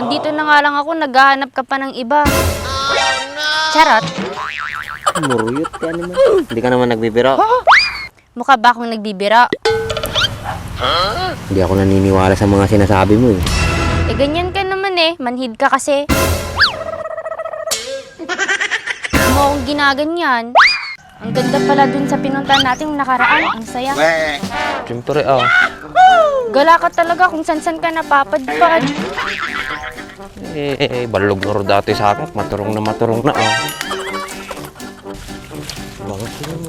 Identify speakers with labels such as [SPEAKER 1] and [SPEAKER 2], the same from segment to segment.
[SPEAKER 1] Andito na nga lang ako, naghahanap ka pa ng iba. Charot.
[SPEAKER 2] Muruyot ka naman. Hindi ka naman nagbibiro.
[SPEAKER 1] Mukha ba akong nagbibira?
[SPEAKER 2] Hindi ako naniniwala sa mga sinasabi mo eh.
[SPEAKER 1] Eh, ganyan ka naman eh. Manhid ka kasi. Huwag mo akong ginaganyan. Ang ganda pala dun sa pinuntahan natin nakaraan. Ang saya.
[SPEAKER 2] Siyempre
[SPEAKER 1] Gala ka talaga kung san-san ka napapadpad.
[SPEAKER 2] balog na ro dati sa akin. Maturong na Bakit yun?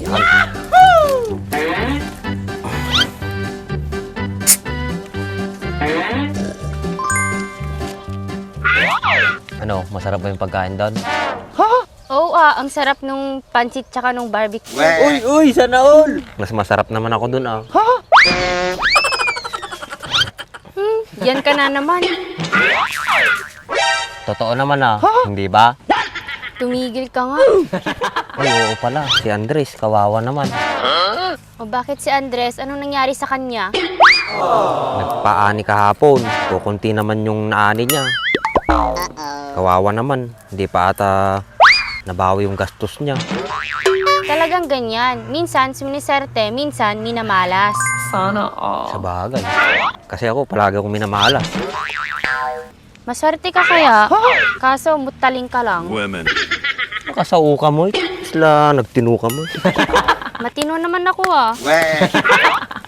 [SPEAKER 2] Yan. Ano, masarap ba yung pagkain doon?
[SPEAKER 1] Oo ang sarap nung pansit tsaka nung barbecue.
[SPEAKER 3] Uy, sana all!
[SPEAKER 2] Mas masarap naman ako doon
[SPEAKER 1] Yan ka na naman.
[SPEAKER 2] Totoo naman hindi ba?
[SPEAKER 1] Tumigil ka nga.
[SPEAKER 2] Ay, oo pala. Si Andres, kawawa naman.
[SPEAKER 1] O bakit si Andres? Anong nangyari sa kanya?
[SPEAKER 2] Nagpaani kahapon. Kukunti naman yung naani niya. Kawawa naman. Hindi pa ata nabawi yung gastos niya.
[SPEAKER 1] Talagang ganyan. Minsan suminiserte, minsan minamalas.
[SPEAKER 2] Sa bagay. Kasi ako, palagi akong minamalas.
[SPEAKER 1] Maswerte ka kaya? Kaso mutaling ka lang.
[SPEAKER 2] Nakasauka mo sila nagtinuka mo.
[SPEAKER 1] Matino naman ako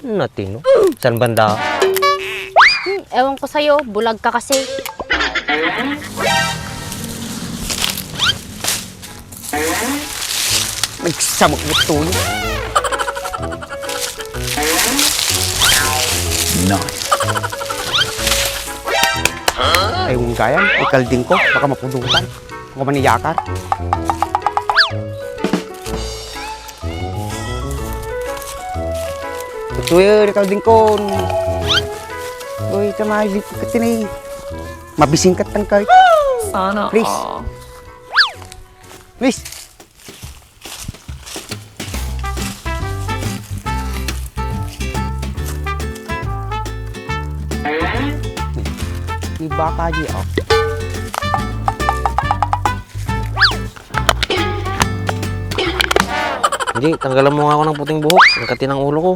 [SPEAKER 2] Natino? Saan banda?
[SPEAKER 1] Ewan ko sa'yo, bulag ka kasi.
[SPEAKER 3] Nagsamok mo tuloy. Nice. Ay, kung kaya, ikalding ko. Baka mapudutan. Baka maniyakar. Ito yun, ikalding ko. Uy, tamay, di ka tinay. Mabising ka tangkay.
[SPEAKER 4] Sana
[SPEAKER 3] Please. Please. May baka di ako.
[SPEAKER 2] Hindi, tanggalan mo nga ako ng puting buhok. Ang kati ng ulo ko.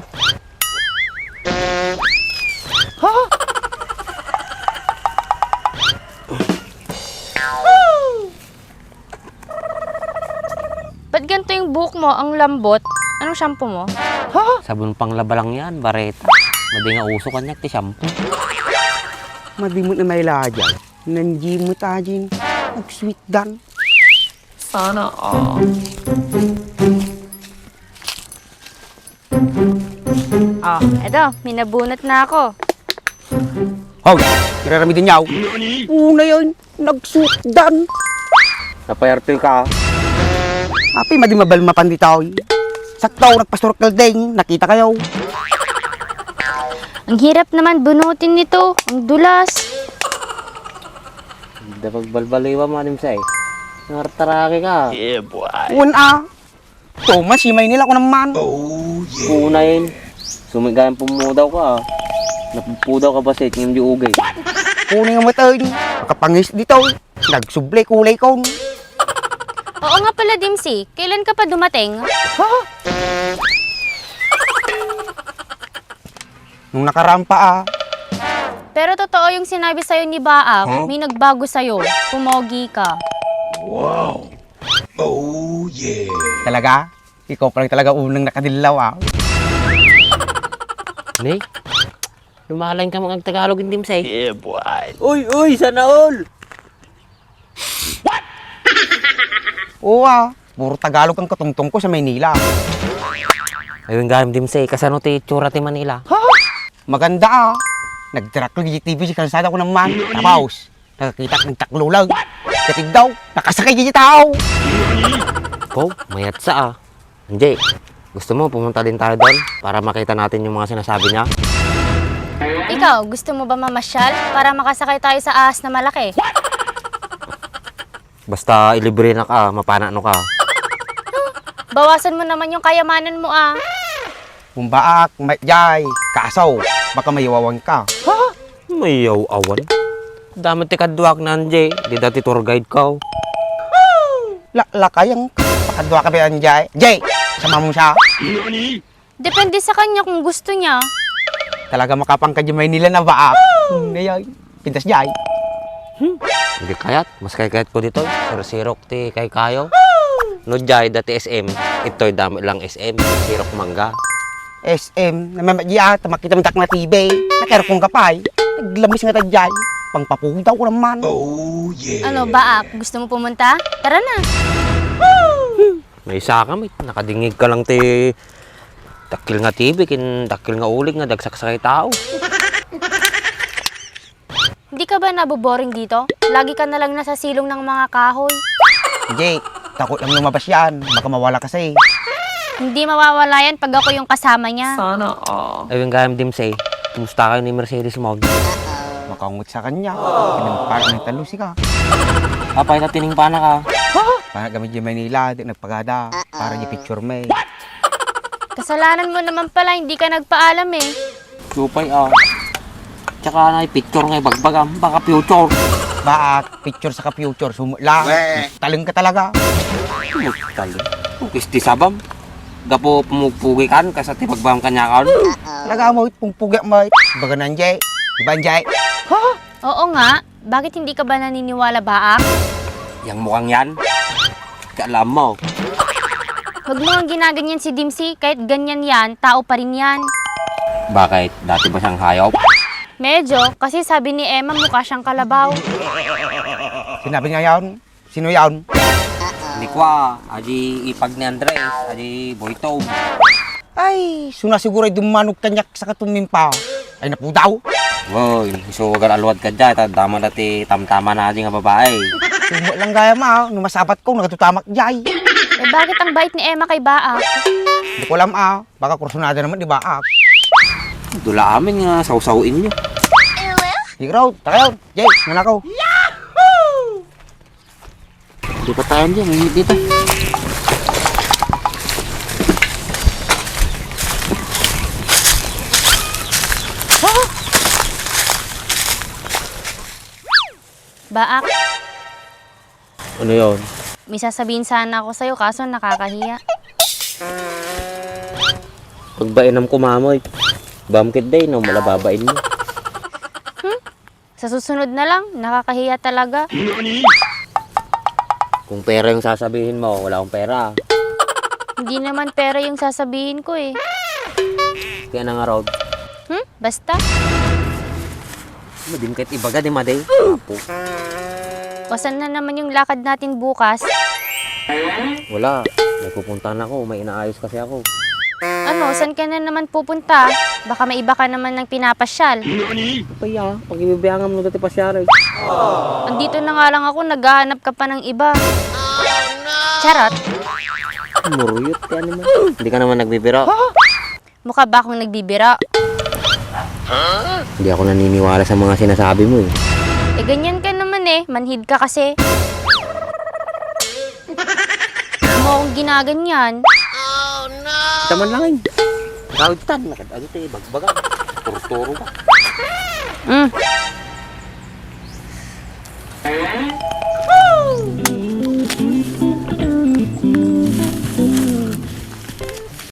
[SPEAKER 1] Ba't ganito yung buhok mo? Ang lambot. Anong shampoo mo?
[SPEAKER 2] Sabon pang laba lang yan, bareta. Madi nga uso kanyak ti shampoo.
[SPEAKER 3] Madimot na may lajan. Nandiy mo tajin. Nag-sweet dan.
[SPEAKER 4] Sana
[SPEAKER 1] Eto, minabunot na ako.
[SPEAKER 3] Hoy, niraramidin niyaw. Una yun, nag-sweet dan.
[SPEAKER 2] Napayarte ka.
[SPEAKER 3] Api, madi mabalmapan di tao. Saktaw, nagpastor kaldeng. Nakita kayo.
[SPEAKER 1] Ang hirap naman bunutin nito. Ang dulas.
[SPEAKER 2] Dapat balbaliwa mo anim say. Nartaraki ka.
[SPEAKER 3] Una. Thomas, himay nila ko naman.
[SPEAKER 2] Kunayin. Sumigayan pumudaw ka. Napupudaw ka ba sa itim di ugay?
[SPEAKER 3] Kuning ang matayin. Makapangis dito. Nagsublay kulay ko.
[SPEAKER 1] Oo nga pala, Dimsy. Kailan ka pa dumating?
[SPEAKER 3] Nung nakarampa
[SPEAKER 1] Pero totoo yung sinabi sa'yo ni Baak, may nagbago sa'yo. Pumogi ka.
[SPEAKER 3] Talaga? Ikaw pa lang talaga unang nakadilaw
[SPEAKER 2] Ni? Lumalain ka mga Tagalog hindi mo say.
[SPEAKER 3] Uy, sana all. What? Oo puro Tagalog ang katungtong ko sa Maynila.
[SPEAKER 2] Ayun galim dim say. Kasano ti tsura ti Manila?
[SPEAKER 3] Maganda Nag-track ng GTV sa kalsada ko naman. Tapos, nakakita ng taklulag. Katig daw, nakasakay yung tao.
[SPEAKER 2] Oh, mayat sa Hindi. Gusto mo pumunta din tayo doon para makita natin yung mga sinasabi niya?
[SPEAKER 1] Ikaw, gusto mo ba mamasyal para makasakay tayo sa ahas na malaki?
[SPEAKER 2] Basta ilibre na ka, mapanano ka.
[SPEAKER 1] Bawasan mo naman yung kayamanan mo
[SPEAKER 3] Kumbaak, mayay, kasaw. baka mayawawan ka.
[SPEAKER 2] May awan. Dami ti kadwak na Jay. Di dati tour guide ka.
[SPEAKER 3] Lakayang pakadwa ka ba yan, Jay? Jay, sama mo siya.
[SPEAKER 1] Depende sa kanya kung gusto niya.
[SPEAKER 3] Talaga makapang ka Maynila nila na baak. Ngayon, pintas Jay.
[SPEAKER 2] Hindi kayat. Mas kayat ko dito. Sirok ti kay kayo. No Jay dati SM. Ito'y dami lang SM. Sirok mangga.
[SPEAKER 3] SM, namamadya, tamakita mo na TV. Nakero kong kapay. Naglamis nga tadyay. Pangpapudaw ko naman.
[SPEAKER 1] Ano, Baak? Gusto mo pumunta? Tara na.
[SPEAKER 2] May isa ka, mate. Nakadingig ka lang ti takil nga TV, kin takil nga ulig nga dagsaksakay tao.
[SPEAKER 1] Hindi ka ba naboboring dito? Lagi ka na lang nasa silong ng mga kahoy.
[SPEAKER 3] Jay, takot lang lumabas yan. Baka mawala kasi.
[SPEAKER 1] Hindi mawawala yan pag ako yung kasama niya.
[SPEAKER 4] Sana all.
[SPEAKER 2] Ayun gayam dimsay. Kumusta kayo ni Mercedes Mount?
[SPEAKER 3] Makangot sa kanya. Pinagpark ng talusi ka.
[SPEAKER 2] Apay na tining pana ka.
[SPEAKER 3] Para gamit yung Manila, di nagpagada. Para yung picture may.
[SPEAKER 1] Kasalanan mo naman pala, hindi ka nagpaalam eh.
[SPEAKER 2] Supay Tsaka na picture nga bagbagam. Baka future.
[SPEAKER 3] Baak, picture sa ka-future, sumula. Taling ka talaga.
[SPEAKER 2] Talo. Kisti sabam. Gapo pumupugi kan kasi tibagbam kanya kan.
[SPEAKER 3] Talaga mo, pungpugya mo. Baga nan, Jay. Diba, Jay?
[SPEAKER 1] Oo nga, bakit hindi ka ba naniniwala, Baak?
[SPEAKER 2] Yang mukhang yan. Kaalam mo.
[SPEAKER 1] Huwag mo ang ginaganyan si Dimsy, kahit ganyan yan, tao pa rin yan.
[SPEAKER 2] Bakit? Dati ba siyang hayop?
[SPEAKER 1] Medyo, kasi sabi ni Emma mukha siyang kalabaw.
[SPEAKER 3] Sinabi nga yan. Sino yan?
[SPEAKER 2] Hindi ko Aji ipag ni Andres. Aji Boytog.
[SPEAKER 3] Ay, suna siguro ay dumanog kanyak sa katumimpa. Ay, napudaw.
[SPEAKER 2] Woy, so wag alwad ka dyan. Dama dati tamtama na aji nga babae.
[SPEAKER 3] Sumo lang gaya ma, numasabat ko, nagtutamak Jay.
[SPEAKER 1] Eh bakit ang bait ni Emma kay Baak?
[SPEAKER 3] Hindi ko alam baka kursunada naman di Baak.
[SPEAKER 2] Dula amin nga sausawin niyo.
[SPEAKER 3] Di raw, takayaw. Jay, nanakaw.
[SPEAKER 2] Di pa tayo dyan. May dito.
[SPEAKER 1] Baak,
[SPEAKER 2] Ano yun?
[SPEAKER 1] may sasabihin sana ako sa'yo kaso nakakahiya.
[SPEAKER 2] Pagbainam ko mamoy. Bamkit day, no? Mala babain mo.
[SPEAKER 1] Sa susunod na lang, nakakahiya talaga.
[SPEAKER 2] Kung pera yung sasabihin mo, wala akong pera.
[SPEAKER 1] Hindi naman pera yung sasabihin ko eh.
[SPEAKER 2] Kaya na nga Rod.
[SPEAKER 1] Basta.
[SPEAKER 2] Madim kahit ibaga di maday. Apo.
[SPEAKER 1] Wasan na naman yung lakad natin bukas.
[SPEAKER 2] Wala. Nagpupunta na ako. May inaayos kasi ako.
[SPEAKER 1] Ano, saan ka na naman pupunta? Baka may iba ka naman ng pinapasyal.
[SPEAKER 2] Kaya, pag ibibiyangan mo dati pa siya rin.
[SPEAKER 1] Andito na nga lang ako, naghahanap ka pa ng iba. Charot,
[SPEAKER 2] Muruyot kaya naman. Hindi ka naman nagbibiro.
[SPEAKER 1] mukha ba akong nagbibira?
[SPEAKER 2] Hindi ako naniniwala sa mga sinasabi mo eh.
[SPEAKER 1] Eh ganyan ka naman eh, manhid ka kasi. Huwag mo akong ginaganyan.
[SPEAKER 2] Taman lang eh. Kawit tan. Nakadagit eh. Bagbaga. Turo-turo ka.